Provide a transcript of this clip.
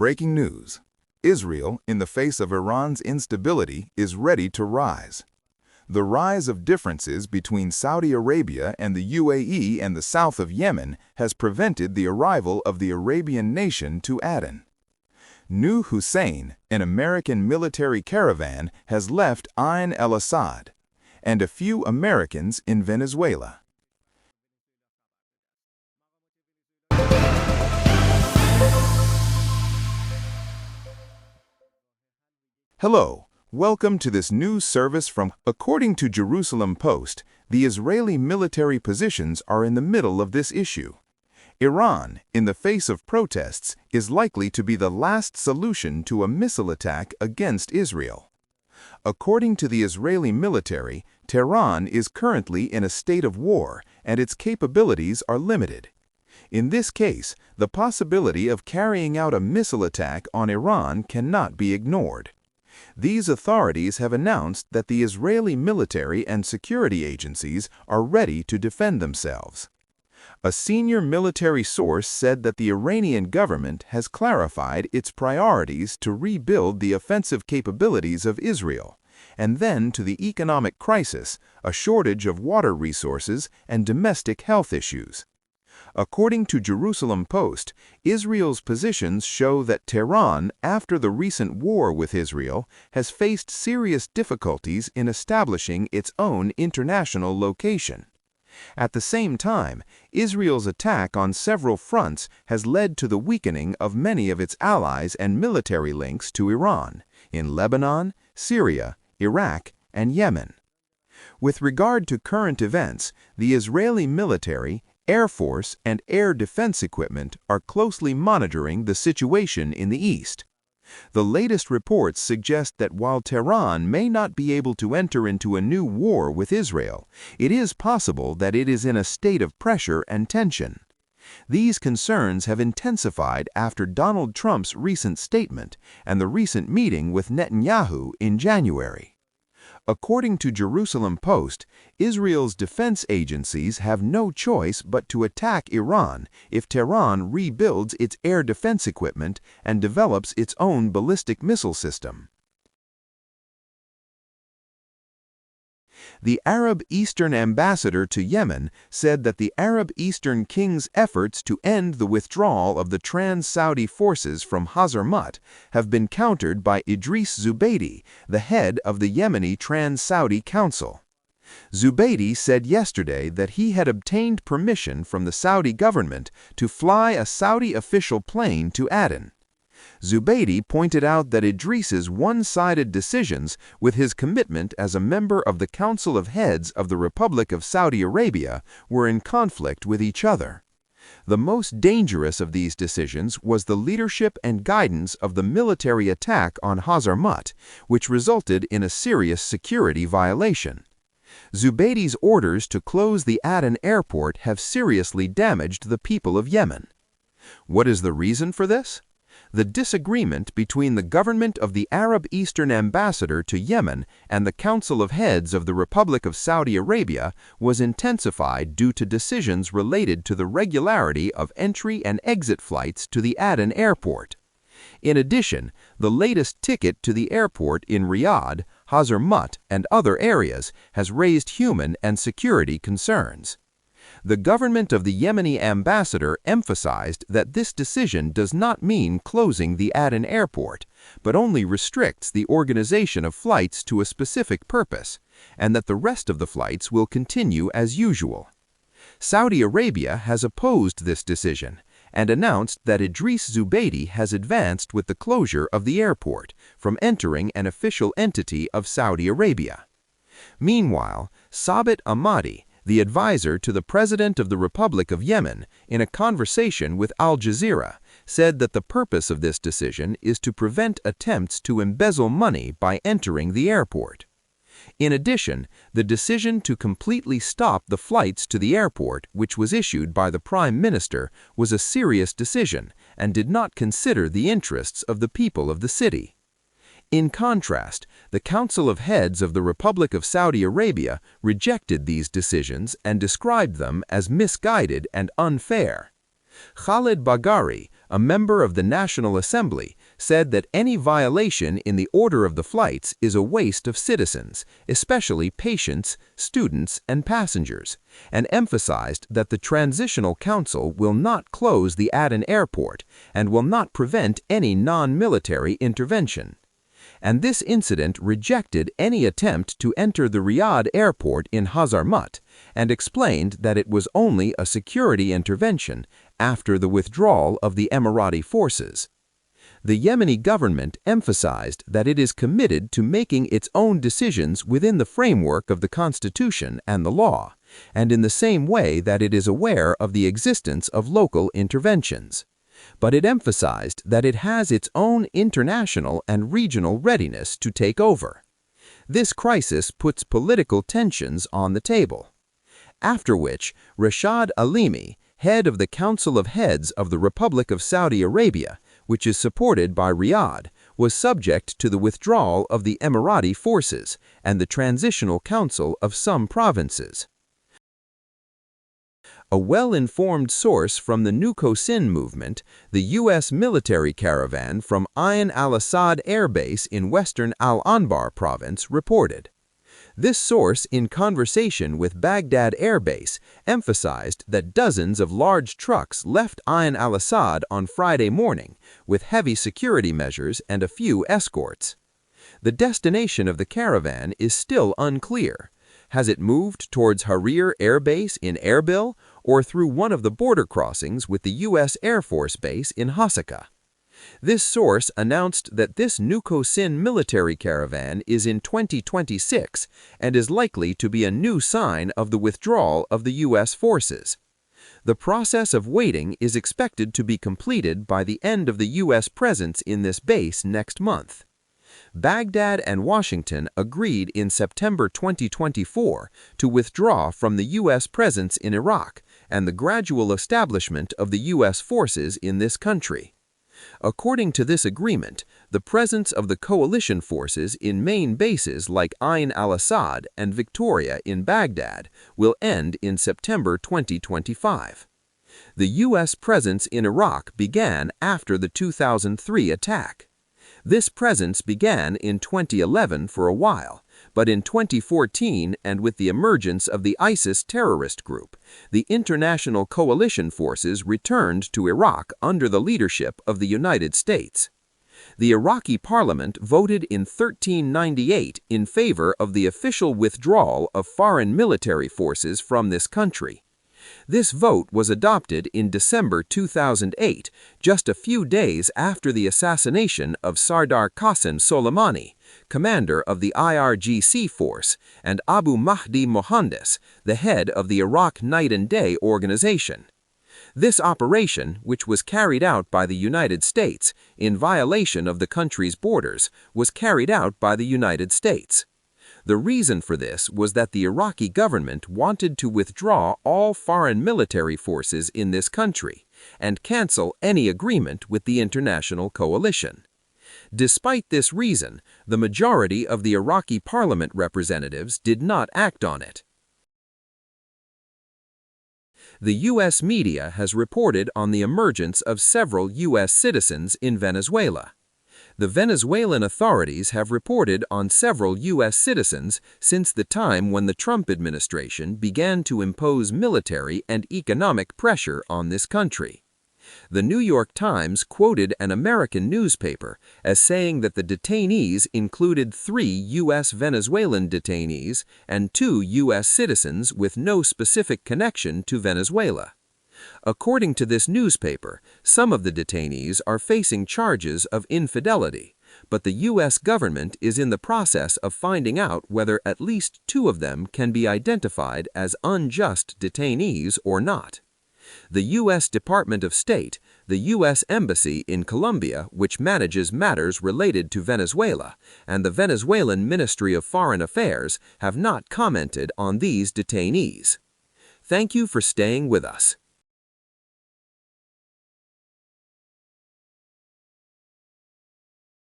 Breaking news. Israel, in the face of Iran's instability, is ready to rise. The rise of differences between Saudi Arabia and the UAE and the south of Yemen has prevented the arrival of the Arabian nation to Aden. New Hussein, an American military caravan, has left Ain el-Assad, and a few Americans in Venezuela. Hello, welcome to this news service from. According to Jerusalem Post, the Israeli military positions are in the middle of this issue. Iran, in the face of protests, is likely to be the last solution to a missile attack against Israel. According to the Israeli military, Tehran is currently in a state of war and its capabilities are limited. In this case, the possibility of carrying out a missile attack on Iran cannot be ignored. These authorities have announced that the Israeli military and security agencies are ready to defend themselves. A senior military source said that the Iranian government has clarified its priorities to rebuild the offensive capabilities of Israel, and then to the economic crisis, a shortage of water resources, and domestic health issues. According to Jerusalem Post, Israel's positions show that Tehran, after the recent war with Israel, has faced serious difficulties in establishing its own international location. At the same time, Israel's attack on several fronts has led to the weakening of many of its allies and military links to Iran, in Lebanon, Syria, Iraq, and Yemen. With regard to current events, the Israeli military, Air Force, and air defense equipment are closely monitoring the situation in the east. The latest reports suggest that while Tehran may not be able to enter into a new war with Israel, it is possible that it is in a state of pressure and tension. These concerns have intensified after Donald Trump's recent statement and the recent meeting with Netanyahu in January. According to Jerusalem Post, Israel's defense agencies have no choice but to attack Iran if Tehran rebuilds its air defense equipment and develops its own ballistic missile system. The Arab Eastern ambassador to Yemen said that the Arab Eastern king's efforts to end the withdrawal of the trans-Saudi forces from Hazarmut have been countered by Idris Zubaydi, the head of the Yemeni Trans-Saudi Council. Zubaydi said yesterday that he had obtained permission from the Saudi government to fly a Saudi official plane to Aden. Zubaydi pointed out that Idris's one-sided decisions with his commitment as a member of the Council of Heads of the Republic of Saudi Arabia were in conflict with each other. The most dangerous of these decisions was the leadership and guidance of the military attack on Hazarmut, which resulted in a serious security violation. Zubaydi's orders to close the Aden airport have seriously damaged the people of Yemen. What is the reason for this? The disagreement between the government of the Arab Eastern ambassador to Yemen and the Council of Heads of the Republic of Saudi Arabia was intensified due to decisions related to the regularity of entry and exit flights to the Aden airport. In addition, the latest ticket to the airport in Riyadh, Hazarmut, and other areas has raised human and security concerns. The government of the Yemeni ambassador emphasized that this decision does not mean closing the Aden airport, but only restricts the organization of flights to a specific purpose, and that the rest of the flights will continue as usual. Saudi Arabia has opposed this decision and announced that Idris Zubaydi has advanced with the closure of the airport from entering an official entity of Saudi Arabia. Meanwhile, Sabit Ahmadi, the advisor to the President of the Republic of Yemen, in a conversation with Al Jazeera, said that the purpose of this decision is to prevent attempts to embezzle money by entering the airport. In addition, the decision to completely stop the flights to the airport, which was issued by the Prime Minister, was a serious decision and did not consider the interests of the people of the city. In contrast, the Council of Heads of the Republic of Saudi Arabia rejected these decisions and described them as misguided and unfair. Khalid Baghari, a member of the National Assembly, said that any violation in the order of the flights is a waste of citizens, especially patients, students, and passengers, and emphasized that the Transitional Council will not close the Aden airport and will not prevent any non-military intervention. And this incident rejected any attempt to enter the Riyadh airport in Hazarmut and explained that it was only a security intervention after the withdrawal of the Emirati forces. The Yemeni government emphasized that it is committed to making its own decisions within the framework of the constitution and the law, and in the same way that it is aware of the existence of local interventions. But it emphasized that it has its own international and regional readiness to take over. This crisis puts political tensions on the table. After which, Rashad Alimi, head of the Council of Heads of the Republic of Saudi Arabia, which is supported by Riyadh, was subject to the withdrawal of the Emirati forces and the Transitional Council of some provinces. A well-informed source from the Nukosin movement, the U.S. military caravan from Ain al-Assad Air Base in western Al-Anbar province, reported. This source, in conversation with Baghdad Air Base, emphasized that dozens of large trucks left Ain al-Assad on Friday morning, with heavy security measures and a few escorts. The destination of the caravan is still unclear. Has it moved towards Harir Air Base in Erbil or through one of the border crossings with the U.S. Air Force Base in Hasaka? This source announced that this Nukosin military caravan is in 2026 and is likely to be a new sign of the withdrawal of the U.S. forces. The process of waiting is expected to be completed by the end of the U.S. presence in this base next month. Baghdad and Washington agreed in September 2024 to withdraw from the U.S. presence in Iraq and the gradual establishment of the U.S. forces in this country. According to this agreement, the presence of the coalition forces in main bases like Ain al-Assad and Victoria in Baghdad will end in September 2025. The U.S. presence in Iraq began after the 2003 attack. This presence began in 2011 for a while, but in 2014 and with the emergence of the ISIS terrorist group, the international coalition forces returned to Iraq under the leadership of the United States. The Iraqi parliament voted in 1398 in favor of the official withdrawal of foreign military forces from this country. This vote was adopted in December 2008, just a few days after the assassination of Sardar Qasem Soleimani, commander of the IRGC force, and Abu Mahdi Mohandes, the head of the Iraq Night and Day organization. This operation, which was carried out by the United States in violation of the country's borders, was carried out by the United States. The reason for this was that the Iraqi government wanted to withdraw all foreign military forces in this country and cancel any agreement with the international coalition. Despite this reason, the majority of the Iraqi parliament representatives did not act on it. The U.S. media has reported on the emergence of several U.S. citizens in Venezuela. The Venezuelan authorities have reported on several U.S. citizens since the time when the Trump administration began to impose military and economic pressure on this country. The New York Times quoted an American newspaper as saying that the detainees included 3 U.S. Venezuelan detainees and 2 U.S. citizens with no specific connection to Venezuela. According to this newspaper, some of the detainees are facing charges of infidelity, but the U.S. government is in the process of finding out whether at least 2 of them can be identified as unjust detainees or not. The U.S. Department of State, the U.S. Embassy in Colombia, which manages matters related to Venezuela, and the Venezuelan Ministry of Foreign Affairs have not commented on these detainees. Thank you for staying with us.